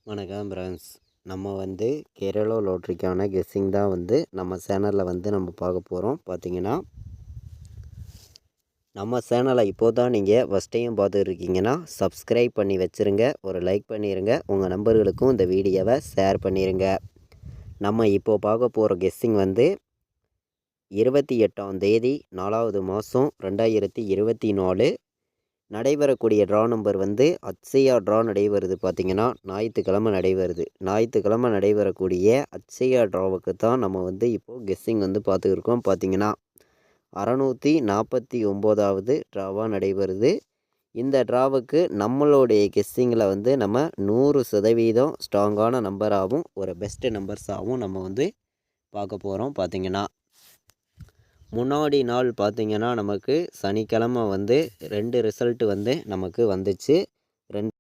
வணக்கம் ஃப்ரெண்ட்ஸ். நம்ம கேரளா லாட்ரிக்கான கெஸ்ஸிங் தான் நம்ம சேனலில் நம்ம பார்க்க போகிறோம். பார்த்தீங்கன்னா நம்ம சேனலை இப்போ தான் நீங்கள் ஃபஸ்ட் டைம் பார்த்துருக்கீங்கன்னா சப்ஸ்கிரைப் பண்ணி வச்சுருங்க, ஒரு லைக் பண்ணிடுங்க, உங்கள் நண்பர்களுக்கும் இந்த வீடியோவை ஷேர் பண்ணிடுங்க. நம்ம இப்போது பார்க்க போகிற கெஸ்ஸிங் 28ஆம் தேதி 4வது மாதம் 2024 நடைபெறக்கூடிய ட்ரா நம்பர் அட்சயா ட்ரா நடைபெறுது. பார்த்திங்கன்னா ஞாயிற்றுக்கிழமை நடைபெறுது. ஞாயிற்றுக்கிழமை நடைபெறக்கூடிய அட்சயா ட்ராவுக்கு தான் நம்ம இப்போது கெஸ்ஸிங் பார்த்துருக்கோம். பார்த்திங்கன்னா 649வது ட்ராவாக நடைபெறுது. இந்த ட்ராவுக்கு நம்மளுடைய கெஸ்ஸிங்கில் நம்ம 100% ஸ்ட்ராங்கான நம்பராகவும் ஒரு பெஸ்ட்டு நம்பர்ஸாகவும் நம்ம பார்க்க போகிறோம். பார்த்திங்கன்னா முன்னாடி நாள் பார்த்திங்கன்னா நமக்கு சனிக்கிழமை 2 ரிசல்ட்டு நமக்கு வந்துச்சு.